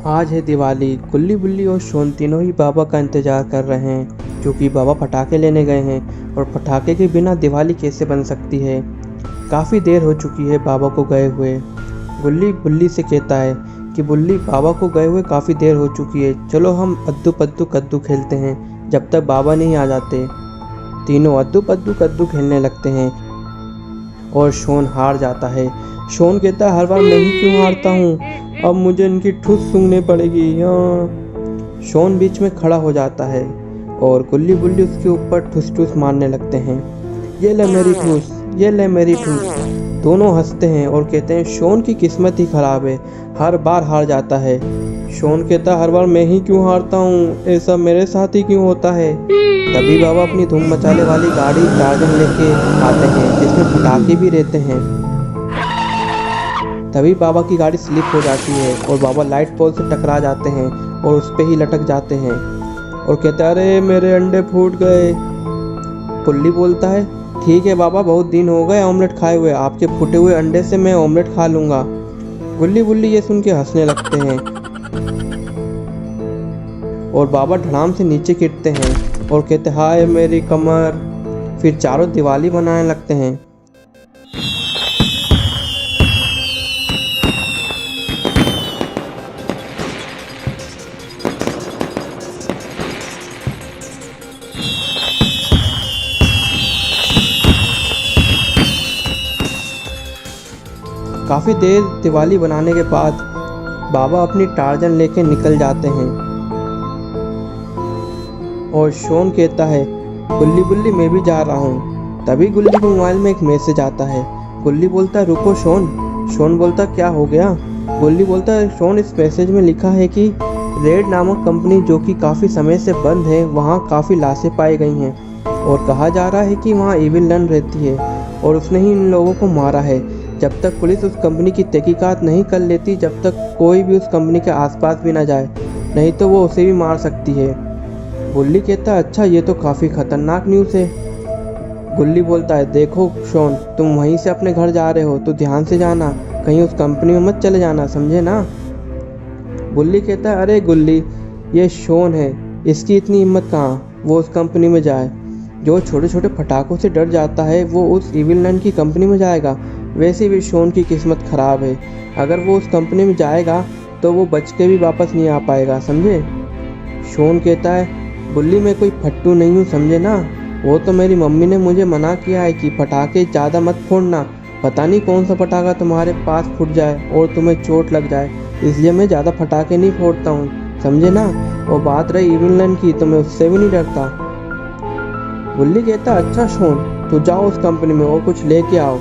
आज है दिवाली। गुल्ली बुल्ली और शोन तीनों ही बाबा का इंतज़ार कर रहे हैं, क्योंकि बाबा पटाखे लेने गए हैं और पटाखे के बिना दिवाली कैसे बन सकती है। काफ़ी देर हो चुकी है बाबा को गए हुए। गुल्ली बुल्ली से कहता है कि बुल्ली, बाबा को गए हुए काफ़ी देर हो चुकी है, चलो हम अद्दू पद्दू कद्दू खेलते हैं जब तक बाबा नहीं आ जाते। तीनों अद्दू पद्दू कद्दू खेलने लगते हैं और शोन हार जाता है। शोन कहता है, हर बार मैं ही क्यों हारता हूँ, अब मुझे इनकी ठुस सूंघनी पड़ेगी। शोन बीच में खड़ा हो जाता है और गुल्ली बुल्ली उसके ऊपर ठुस ठुस मारने लगते हैं। ये ले मेरी ठुस, ये ले मेरी ठुस। दोनों हंसते हैं और कहते हैं शोन की किस्मत ही खराब है, हर बार हार जाता है। शोन कहता है, हर बार मैं ही क्यों हारता हूँ, ऐसा मेरे साथ ही क्यों होता है। तभी बाबा अपनी धूम मचाने वाली गाड़ी टार्जन लेके आते हैं, जिसमें पटाखे भी रहते हैं। तभी बाबा की गाड़ी स्लिप हो जाती है और बाबा लाइट पोल से टकरा जाते हैं और उस पे ही लटक जाते हैं और कहते हैं, अरे मेरे अंडे फूट गए। पुल्ली बोलता है, ठीक है बाबा, बहुत दिन हो गए ऑमलेट खाए हुए, आपके फूटे हुए अंडे से मैं ऑमलेट खा लूँगा। गुल्ली बुल्ली ये सुन के हंसने लगते हैं और बाबा धड़ाम से नीचे गिरते हैं और कहते, हाय मेरी कमर। फिर चारों दिवाली बनाने लगते हैं। काफ़ी देर दिवाली बनाने के बाद बाबा अपनी टार्जन लेके निकल जाते हैं और शोन कहता है, गुल्ली बुल्ली मैं भी जा रहा हूँ। तभी गुल्ली के मोबाइल में एक मैसेज आता है। गुल्ली बोलता है, रुको शोन। शोन बोलता, क्या हो गया। गुल्ली बोलता है, शोन इस मैसेज में लिखा है कि रेड नामक कंपनी जो कि काफ़ी समय से बंद है, वहाँ काफ़ी लाशें पाई गई हैं और कहा जा रहा है कि वहाँ इविल नन रहती है और उसने ही इन लोगों को मारा है। जब तक पुलिस उस कंपनी की तहकीकात नहीं कर लेती, जब तक कोई भी उस कंपनी के आसपास भी ना जाए, नहीं तो वो उसे भी मार सकती है। गुल्ली कहता है, अच्छा ये तो काफ़ी खतरनाक न्यूज़ है। गुल्ली बोलता है, देखो शोन, तुम वहीं से अपने घर जा रहे हो तो ध्यान से जाना, कहीं उस कंपनी में मत चले जाना, समझे ना। गुल्ली कहता है, अरे गुल्ली, ये शोन है, इसकी इतनी हिम्मत कहाँ वो उस कंपनी में जाए। जो छोटे छोटे पटाखों से डर जाता है वो उस इविल नन की कंपनी में जाएगा। वैसे भी शोन की किस्मत ख़राब है, अगर वो उस कंपनी में जाएगा तो वो बच के भी वापस नहीं आ पाएगा, समझे। शोन कहता है, गुल्ली मैं कोई फट्टू नहीं हूँ, समझे ना। वो तो मेरी मम्मी ने मुझे मना किया है कि पटाखे ज़्यादा मत फोड़ना, पता नहीं कौन सा पटाखा तुम्हारे पास फूट जाए और तुम्हें चोट लग जाए, इसलिए मैं ज़्यादा पटाखे नहीं फोड़ता हूँ, समझे ना। और बात रही इविल नन की, तो मैं उससे भी नहीं डरता। गुल्ली कहता, अच्छा शोन, तो जाओ उस कंपनी में और कुछ लेके आओ,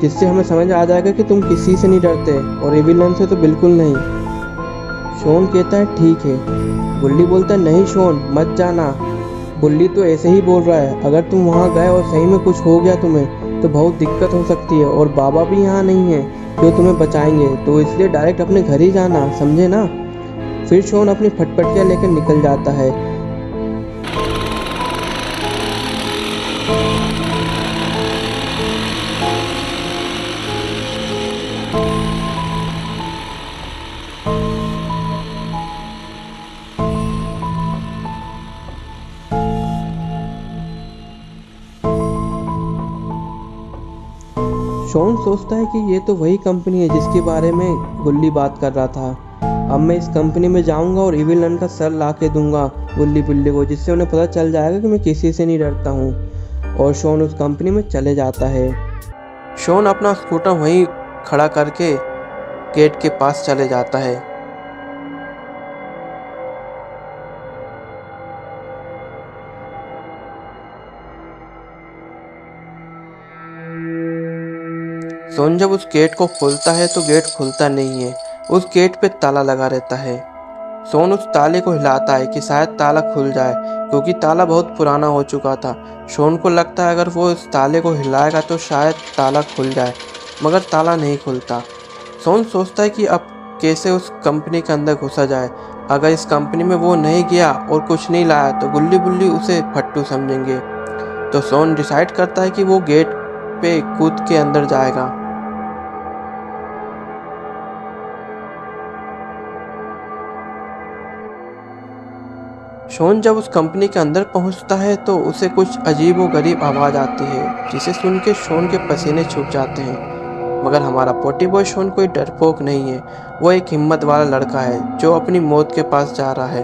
जिससे हमें समझ आ जाएगा कि तुम किसी से नहीं डरते और इविल नन से तो बिल्कुल नहीं। शोन कहता है, ठीक है। गुल्ली बोलता है, नहीं शोन, मत जाना। गुल्ली तो ऐसे ही बोल रहा है, अगर तुम वहाँ गए और सही में कुछ हो गया तुम्हें तो बहुत दिक्कत हो सकती है और बाबा भी यहाँ नहीं है जो तुम्हें बचाएंगे, तो इसलिए डायरेक्ट अपने घर ही जाना, समझे ना। फिर शोन अपनी फटफटियाँ लेकर निकल जाता है। शोन सोचता है कि ये तो वही कंपनी है जिसके बारे में गुल्ली बात कर रहा था। अब मैं इस कंपनी में जाऊंगा और इविल नन का सर ला के दूंगा गुल्ली बुल्ली को, जिससे उन्हें पता चल जाएगा कि मैं किसी से नहीं डरता हूँ। और शोन उस कंपनी में चले जाता है। शोन अपना स्कूटर वहीं खड़ा करके गेट के पास चले जाता है। सोन जब उस गेट को खोलता है तो गेट खुलता नहीं है, उस गेट पे ताला लगा रहता है। सोन उस ताले को हिलाता है कि शायद ताला खुल जाए, क्योंकि ताला बहुत पुराना हो चुका था। शोन को लगता है अगर वो इस ताले को हिलाएगा तो शायद ताला खुल जाए, मगर ताला नहीं खुलता। सोन सोचता है कि अब कैसे उस कंपनी के अंदर घुसा जाए। अगर इस कंपनी में वो नहीं गया और कुछ नहीं लाया तो गुल्ली बुल्ली उसे फट्टू समझेंगे। तो सोन डिसाइड करता है कि वो गेट पे कूद के अंदर जाएगा। 。 . 。 . 。 . 。 . 。 . 。 . 。 . 。 . 。 . 。 . 。 . 。 . 。 . 。 . 。 . 。 . 。 . 。 . 。 . 。 . 。 . 。 . 。 . 。 . 。 . 。 . 。 . शॉन जब उस कंपनी के अंदर पहुंचता है तो उसे कुछ अजीब व गरीब आवाज़ आती है, जिसे सुन के शॉन के पसीने छूट जाते हैं। मगर हमारा पोटी बॉय शॉन कोई डरपोक नहीं है, वो एक हिम्मत वाला लड़का है जो अपनी मौत के पास जा रहा है।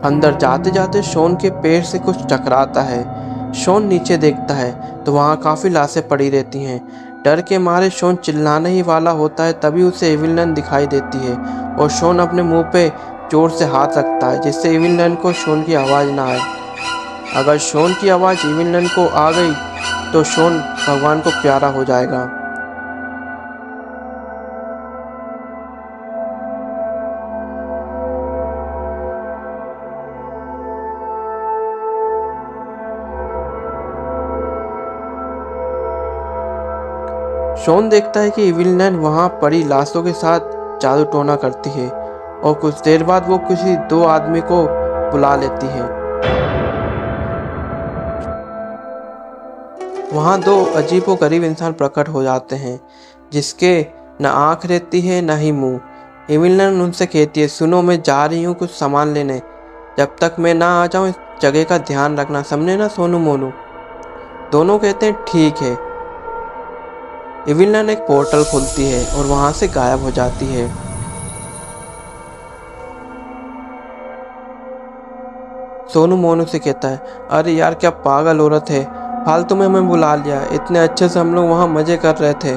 अंदर जाते जाते शॉन के पैर से कुछ टकराता है। शॉन नीचे देखता है तो वहाँ काफ़ी लाशें पड़ी रहती हैं। डर के मारे शॉन चिल्लाने ही वाला होता है, तभी उसे इविल नन दिखाई देती है और शॉन अपने मुंह पे जोर से हाथ रखता है जिससे इविल नन को शॉन की आवाज़ ना आए। अगर शॉन की आवाज़ इविल नन को आ गई तो शॉन भगवान को प्यारा हो जाएगा। शॉन देखता है कि इविल नन वहाँ पड़ी लाशों के साथ जादू टोना करती है और कुछ देर बाद वो किसी दो आदमी को बुला लेती है। वहाँ दो अजीब व गरीब इंसान प्रकट हो जाते हैं जिसके न आँख रहती है न ही मुंह। इविल नन उनसे कहती है, सुनो मैं जा रही हूँ कुछ सामान लेने, जब तक मैं ना आ जाऊँ इस जगह का ध्यान रखना, समझे ना सोनू मोनू। दोनों कहते हैं ठीक है। इविल नन एक पोर्टल खुलती है और वहां से गायब हो जाती है। सोनू मोनू से कहता है, अरे यार क्या पागल औरत है, फालतू में हमें बुला लिया, इतने अच्छे से हम लोग वहाँ मजे कर रहे थे।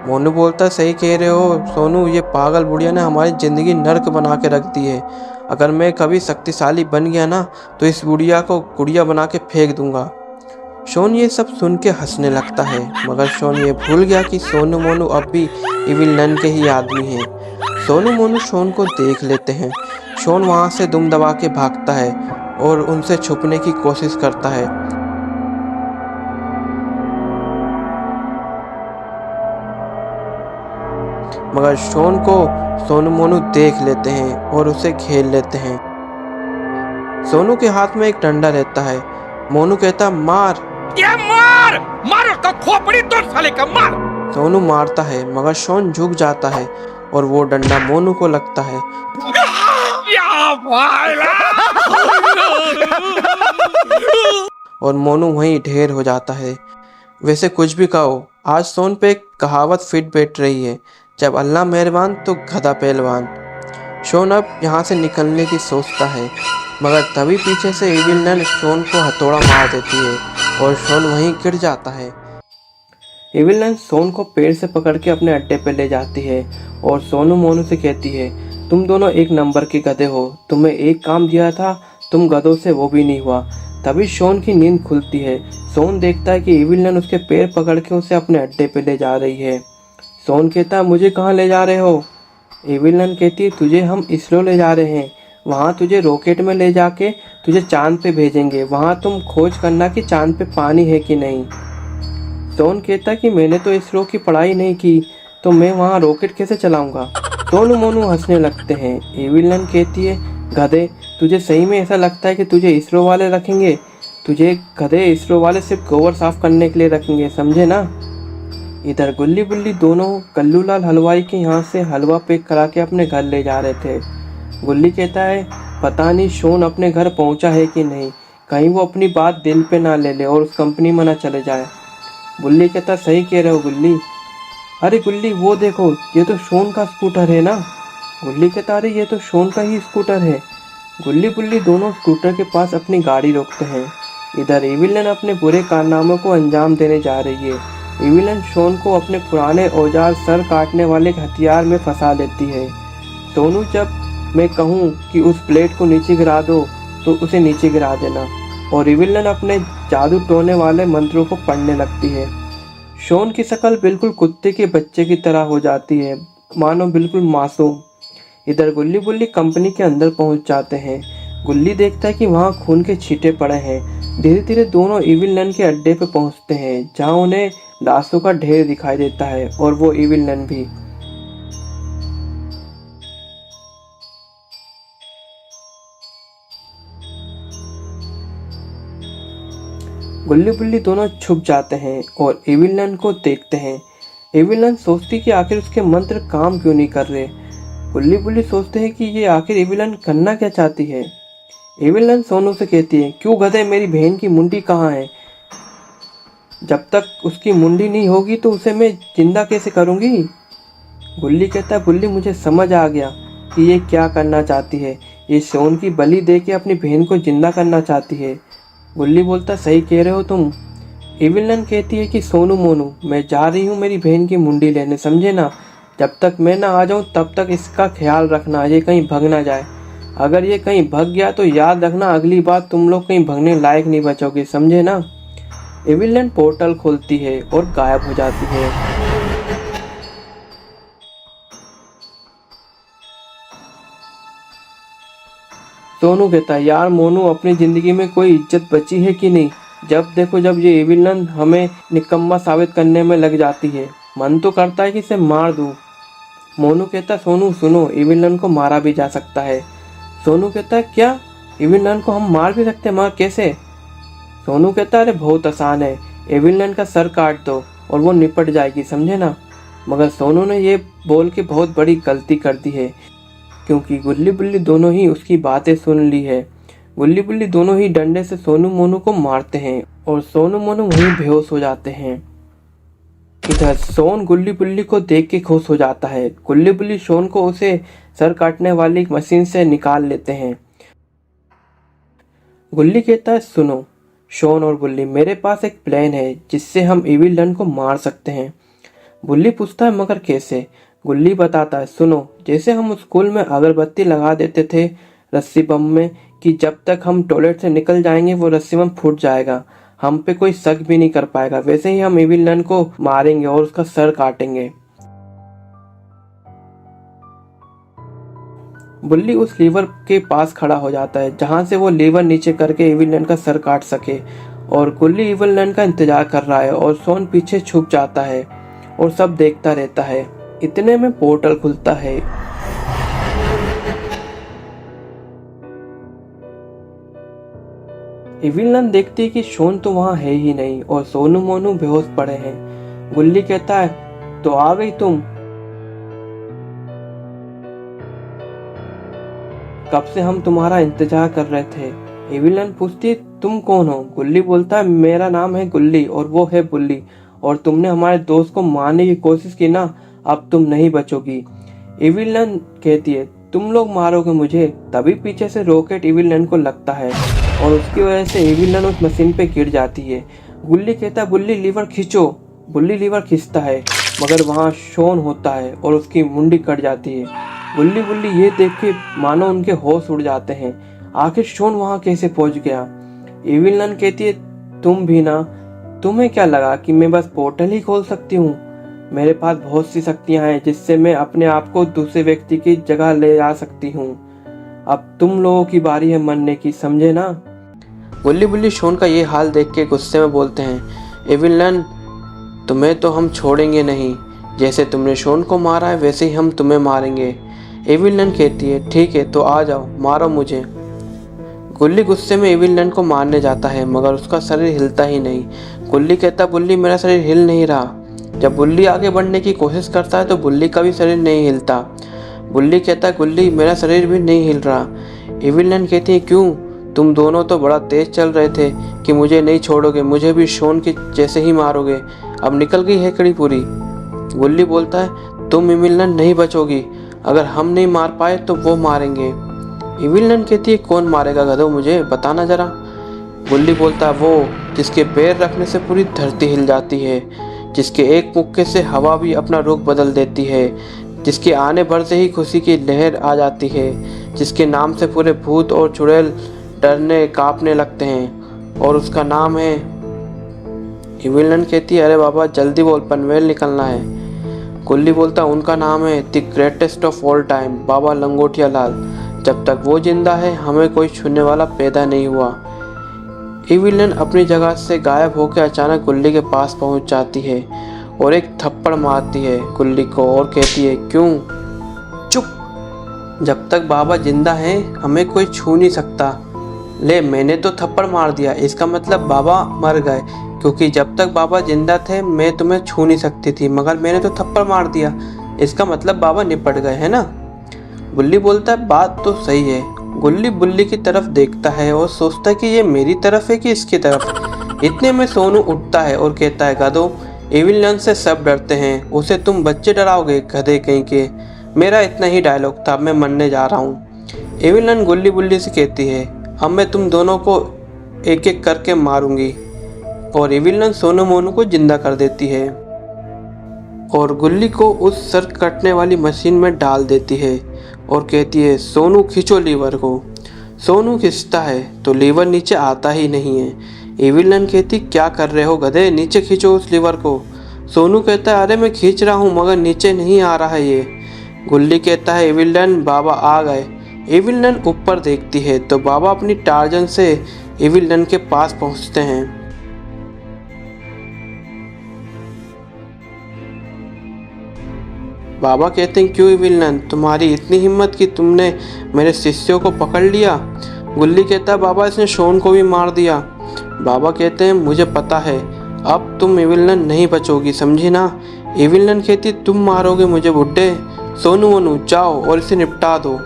मोनू बोलता, सही कह रहे हो सोनू, ये पागल बुढ़िया ने हमारी ज़िंदगी नर्क बना के रख दी है। अगर मैं कभी शक्तिशाली बन गया ना तो इस बुढ़िया को गुड़िया बना के फेंक दूंगा। शॉन ये सब सुन के हंसने लगता है, मगर शॉन ये भूल गया कि सोनू मोनू अब भी इविल नन के ही आदमी हैं। सोनू मोनू शॉन को देख लेते हैं। शॉन वहाँ से दुम दबा के भागता है और उनसे छुपने की कोशिश करता है। मगर शॉन को सोनू मोनू देख लेते हैं और उसे घेर लेते हैं। सोनू के हाथ में एक डंडा रहता है। मोनू कहता, मार ये मार मार उसका खोपड़ी तोड़ साले का मार। सोनू मारता है मगर शॉन झुक जाता है और वो डंडा मोनू को लगता है। और मोनू वहीं ढेर हो जाता है। वैसे कुछ भी कहो, आज शॉन पे एक कहावत फिट बैठ रही है, जब अल्लाह मेहरबान तो गधा पहलवान। शॉन अब यहाँ से निकलने की सोचता है, मगर तभी पीछे से इविल नन शॉन को हथौड़ा मार देती है और शॉन वहीं गिर जाता है। इविल नन शॉन को पेड़ से पकड़ के अपने अड्डे पे ले जाती है और सोनू मोनू से कहती है, तुम दोनों एक नंबर के गधे हो, तुम्हें एक काम दिया था, तुम गधों से वो भी नहीं हुआ। तभी शॉन की नींद खुलती है। शॉन देखता है कि इविल नन उसके पैर पकड़ के उसे अपने अड्डे पे ले जा रही है। शॉन कहता है, मुझे कहाँ ले जा रहे हो? इविल नन कहती है, तुझे हम इसरो ले जा रहे हैं, वहाँ तुझे रॉकेट में ले जाके तुझे चांद पे भेजेंगे, वहाँ तुम खोज करना कि चांद पे पानी है कि नहीं। शॉन कहता कि मैंने तो इसरो की पढ़ाई नहीं की, तो मैं वहाँ रॉकेट कैसे चलाऊंगा। सोनू मोनू हंसने लगते हैं। इविल नन कहती है, गधे, तुझे सही में ऐसा लगता है कि तुझे इसरो वाले रखेंगे? तुझे गधे इसरो वाले सिर्फ गोबर साफ करने के लिए रखेंगे, समझे ना। इधर गुल्ली बुल्ली दोनों कल्लू लाल हलवाई के यहाँ से हलवा पैक करा के अपने घर ले जा रहे थे। गुल्ली कहता है, पता नहीं शॉन अपने घर पहुँचा है कि नहीं, कहीं वो अपनी बात दिल पे ना ले ले और उस कंपनी में ना चले जाए। गुल्ली कहता, सही कह रहे हो गुल्ली। अरे गुल्ली, वो देखो, ये तो शॉन का स्कूटर है ना। गुल्ली कहता, अरे ये तो शॉन का ही स्कूटर है। गुल्ली बुल्ली दोनों स्कूटर के पास अपनी गाड़ी रोकते हैं। इधर इविल नन अपने बुरे कारनामों को अंजाम देने जा रही है। इविल नन शॉन को अपने पुराने औजार सर काटने वाले हथियार में फंसा लेती है। सोनू, जब मैं कहूँ कि उस प्लेट को नीचे गिरा दो तो उसे नीचे गिरा देना। और इविल नन अपने जादू टोने वाले मंत्रों को पढ़ने लगती है। शॉन की शक्ल बिल्कुल कुत्ते के बच्चे की तरह हो जाती है, मानो बिल्कुल मासूम। इधर गुल्ली बुल्ली कंपनी के अंदर पहुंच जाते हैं। गुल्ली देखता है कि वहां खून के छींटे पड़े हैं। धीरे धीरे दोनों इविल नन के अड्डे पे पहुंचते हैं, जहां उन्हें लाशों का ढेर दिखाई देता है और वो इविल नन भी। गुल्ली बुल्ली दोनों छुप जाते हैं और इविल नन को देखते हैं। एविलन सोचती कि आखिर उसके मंत्र काम क्यों नहीं कर रहे। गुल्ली बुल्ली सोचते हैं कि ये आखिर एविलन करना क्या चाहती है। एविलन सोनू से कहती है, क्यों गधे, मेरी बहन की मुंडी कहाँ है? जब तक उसकी मुंडी नहीं होगी तो उसे मैं जिंदा कैसे करूँगी? गुल्ली कहता है, बुल्ली मुझे समझ आ गया कि ये क्या करना चाहती है। ये शोन की बलि दे के अपनी बहन को जिंदा करना चाहती है। गुल्ली बोलता, सही कह रहे हो तुम। एविलन कहती है कि सोनू मोनू, मैं जा रही हूँ मेरी बहन की मुंडी लेने, समझे ना? जब तक मैं ना आ जाऊँ तब तक इसका ख्याल रखना, ये कहीं भग ना जाए। अगर ये कहीं भग गया तो याद रखना अगली बार तुम लोग कहीं भगने लायक नहीं बचोगे, समझे ना? एविलन पोर्टल खोलती है और गायब हो जाती है। सोनू कहता है, यार मोनू, अपनी जिंदगी में कोई इज्जत बची है कि नहीं? जब देखो जब ये एविलन हमें निकम्मा साबित करने में लग जाती है। मन तो करता है कि इसे मार दूं। मोनू कहता है, सोनू सुनो, एविलन को मारा भी जा सकता है। सोनू कहता है, क्या? एविलन को हम मार भी सकते हैं, मगर कैसे? सोनू कहता है, अरे बहुत आसान है, एविलन का सर काट दो और वो निपट जाएगी, समझे ना? मगर सोनू ने ये बोल के बहुत बड़ी गलती कर दी है, क्योंकि गुल्ली बुल्ली दोनों ही उसकी बातें सुन ली है। गुल्ली बुल्ली दोनों ही डंडे से सोनू मोनू को मारते हैं और सोनू मोनू वहीं बेहोश हो जाते हैं। इधर सोन गुल्ली बुल्ली को देख के खुश हो जाता है। गुल्ली बुल्ली सोन को उसे सर काटने वाली मशीन से निकाल लेते हैं। गुल्ली कहता है, सुनो शोन और गुल्ली, मेरे पास एक प्लान है जिससे हम एविलन को मार सकते हैं। गुल्ली पूछता है, मगर कैसे? गुल्ली बताता है, सुनो, जैसे हम स्कूल में अगरबत्ती लगा देते थे रस्सी बम में कि जब तक हम टॉयलेट से निकल जाएंगे वो रस्सी बम फूट जाएगा, हम पे कोई शक भी नहीं कर पाएगा, वैसे ही हम एविलन को मारेंगे और उसका सर काटेंगे। बुल्ली उस लीवर के पास खड़ा हो जाता है जहां से वो लीवर नीचे करके एविलन का सर काट सके, और गुल्ली एविलन का इंतजार कर रहा है और सोन पीछे छुप जाता है और सब देखता रहता है। इतने में पोर्टल खुलता है। एविलन देखती है कि शोन तो वहां है ही नहीं और सोनू मोनू बेहोश पड़े हैं। गुल्ली कहता है, तो आ गई तुम? कब से हम तुम्हारा इंतजार कर रहे थे। एविलन पूछती, तुम कौन हो? गुल्ली बोलता है, मेरा नाम है गुल्ली और वो है बुल्ली, और तुमने हमारे दोस्त को मारने की कोशिश की ना, अब तुम नहीं बचोगी। एविलन कहती है, तुम लोग मारोगे मुझे? तभी पीछे से रॉकेट एविलन को लगता है और उसकी वजह से एविलन उस मशीन पे गिर जाती है। गुल्ली कहता है, बुल्ली लीवर खींचो। बुल्ली लीवर खींचता है मगर वहाँ शोन होता है और उसकी मुंडी कट जाती है। गुल्ली बुल्ली ये देख के मानो उनके होश उड़ जाते हैं, आखिर शोन वहाँ कैसे पहुँच गया? एविलन कहती है, तुम भी ना, तुम्हें क्या लगा कि मैं बस पोर्टल ही खोल सकती हूँ? मेरे पास बहुत सी शक्तियाँ हैं जिससे मैं अपने आप को दूसरे व्यक्ति की जगह ले जा सकती हूँ। अब तुम लोगों की बारी है मरने की, समझे ना? गुल्ली बुल्ली शोन का ये हाल देख के गुस्से में बोलते हैं, एविलन, तुम्हें तो हम छोड़ेंगे नहीं, जैसे तुमने शोन को मारा है वैसे ही हम तुम्हें मारेंगे। एविलन कहती है, ठीक है तो आ जाओ, मारो मुझे। गुल्ली गुस्से में एविलन को मारने जाता है मगर उसका शरीर हिलता ही नहीं। गुल्ली कहता, बुल्ली मेरा शरीर हिल नहीं रहा। जब बुल्ली आगे बढ़ने की कोशिश करता है तो बुल्ली का भी शरीर नहीं हिलता। बुल्ली कहता है, गुल्ली मेरा शरीर भी नहीं हिल रहा। एविलन कहती है, क्यों? तुम दोनों तो बड़ा तेज चल रहे थे कि मुझे नहीं छोड़ोगे, मुझे भी शोन के जैसे ही मारोगे, अब निकल गई है कड़ी पूरी। गुल्ली बोलता है, तुम एविलन नहीं बचोगी, अगर हम नहीं मार पाए तो वो मारेंगे। एविलन कहती है, कौन मारेगा गधो, मुझे बताना जरा। गुल्ली बोलता है, वो जिसके पैर रखने से पूरी धरती हिल जाती है, जिसके एक मुक्के से हवा भी अपना रुख बदल देती है, जिसके आने भर से ही खुशी की लहर आ जाती है, जिसके नाम से पूरे भूत और चुड़ैल डरने कांपने लगते हैं, और उसका नाम है। एविलन कहती है, अरे बाबा जल्दी बोल, पनवेल निकलना है। गुल्ली बोलता, उनका नाम है the greatest of all time, Baba Langotiya Lal. जब तक वो जिंदा है हमें कोई छूने वाला पैदा नहीं हुआ। एविलन अपनी जगह से गायब होकर अचानक गुल्ली के पास पहुंच जाती है और एक थप्पड़ मारती है गुल्ली को और कहती है, क्यों? चुप, जब तक बाबा जिंदा है हमें कोई छू नहीं सकता। ले, मैंने तो थप्पड़ मार दिया, इसका मतलब बाबा मर गए। क्योंकि जब तक बाबा जिंदा थे मैं तुम्हें छू नहीं सकती थी, मगर मैंने तो थप्पड़ मार दिया, इसका मतलब बाबा निपट गए है ना। गुल्ली बोलता है बात तो सही है। गुल्ली बुल्ली की तरफ देखता है और सोचता है कि ये मेरी तरफ है कि इसकी तरफ। इतने में सोनू उठता है और कहता है गधो, एविल नन से सब डरते हैं, उसे तुम बच्चे डराओगे गधे कहीं के। मेरा इतना ही डायलॉग था, मैं मरने जा रहा हूँ। एविल नन गुल्ली बुल्ली से कहती है अब मैं तुम दोनों को एक एक करके मारूंगी, और एविल नन सोनू मोनू को जिंदा कर देती है और गुल्ली को उस सर कटने वाली मशीन में डाल देती है और कहती है सोनू खींचो लीवर को। सोनू खींचता है तो लीवर नीचे आता ही नहीं है। एविल नन कहती क्या कर रहे हो गधे, नीचे खींचो उस लीवर को। सोनू कहता है अरे मैं खींच रहा हूँ मगर नीचे नहीं आ रहा है ये। गुल्ली कहता है एविल नन बाबा आ गए। एविल नन ऊपर देखती है तो बाबा अपनी टार्जन से एविल नन के पास पहुँचते हैं। बाबा कहते हैं क्यों एविल नन, तुम्हारी इतनी हिम्मत कि तुमने मेरे शिष्यों को पकड़ लिया। गुल्ली कहता है बाबा इसने शोन को भी मार दिया। बाबा कहते हैं मुझे पता है, अब तुम एविल नन नहीं बचोगी, समझी ना। एविल नन कहती तुम मारोगे मुझे बुड्ढे। सोनू मोनू जाओ और इसे निपटा दो।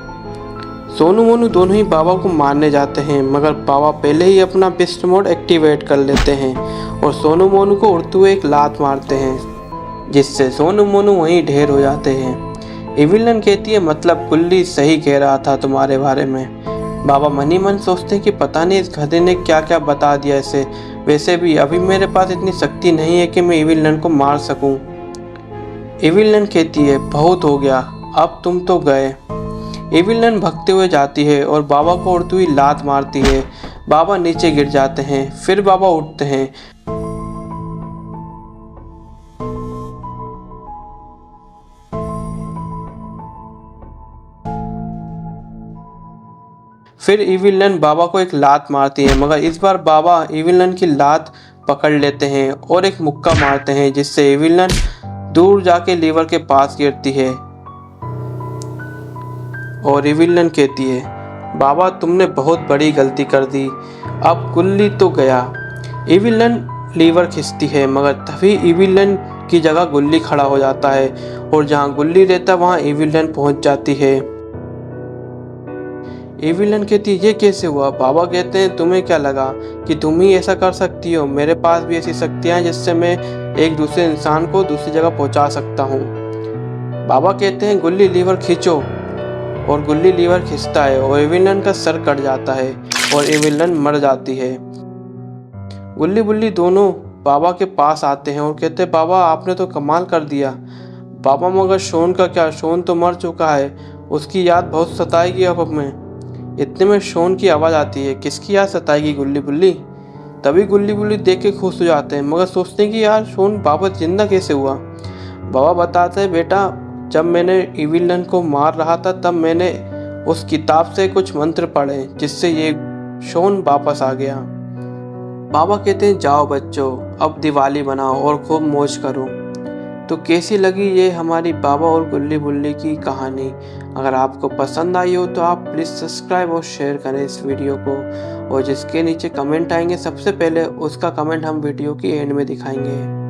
सोनू मोनू दोनों ही बाबा को मारने जाते हैं, मगर बाबा पहले ही अपना बिस्ट मोड एक्टिवेट कर लेते हैं और सोनू मोनू को उड़ते हुए एक लात मारते हैं, जिससे सोनू मोनू वहीं ढेर हो जाते हैं। एविल नन कहती है मतलब गुल्ली सही कह रहा था तुम्हारे बारे में। बाबा मन ही मन सोचते हैं कि पता नहीं इस गधे ने क्या क्या बता दिया इसे। वैसे भी अभी मेरे पास इतनी शक्ति नहीं है कि मैं एविल नन को मार सकूं। एविल नन कहती है बहुत हो गया, अब तुम तो गए। एविल नन भगते हुए जाती है और बाबा को उड़ती हुई लात मारती है। बाबा नीचे गिर जाते हैं, फिर बाबा उठते हैं। फिर एविल नन बाबा को एक लात मारती है, मगर इस बार बाबा एविल नन की लात पकड़ लेते हैं और एक मुक्का मारते हैं, जिससे एविल नन दूर जाके लीवर के पास गिरती है और एविल नन कहती है बाबा तुमने बहुत बड़ी गलती कर दी, अब गुल्ली तो गया। एविल नन लीवर खींचती है, मगर तभी एविल नन की जगह गुल्ली खड़ा हो जाता है और जहाँ गुल्ली रहता वहाँ एविल नन पहुँच जाती है। एविल नन कहती ये कैसे हुआ। बाबा कहते हैं तुम्हें क्या लगा कि तुम ही ऐसा कर सकती हो, मेरे पास भी ऐसी शक्तियाँ हैं जिससे मैं एक दूसरे इंसान को दूसरी जगह पहुँचा सकता हूँ। बाबा कहते हैं गुल्ली लीवर खींचो, और गुल्ली लीवर खींचता है और एविल नन का सर कट जाता है और एविल नन मर जाती है। गुल्ली बुल्ली दोनों बाबा के पास आते हैं और कहते हैं बाबा आपने तो कमाल कर दिया। बाबा मगर शोन का क्या, शोन तो मर चुका है, उसकी याद बहुत सताएगी अब हमें। इतने में शोन की आवाज़ आती है, किसकी याद सताएगी गुल्ली बुल्ली। तभी गुल्ली बुल्ली देख के खुश हो जाते हैं, मगर सोचते हैं कि यार शोन वापस जिंदा कैसे हुआ। बाबा बताते हैं बेटा जब मैंने एविल नन को मार रहा था तब मैंने उस किताब से कुछ मंत्र पढ़े जिससे ये शोन वापस आ गया। बाबा कहते हैं जाओ बच्चों अब दिवाली बनाओ और खूब मौज करो। तो कैसी लगी ये हमारी बाबा और गुल्ली बुल्ली की कहानी। अगर आपको पसंद आई हो तो आप प्लीज़ सब्सक्राइब और शेयर करें इस वीडियो को, और जिसके नीचे कमेंट आएंगे सबसे पहले उसका कमेंट हम वीडियो की एंड में दिखाएंगे।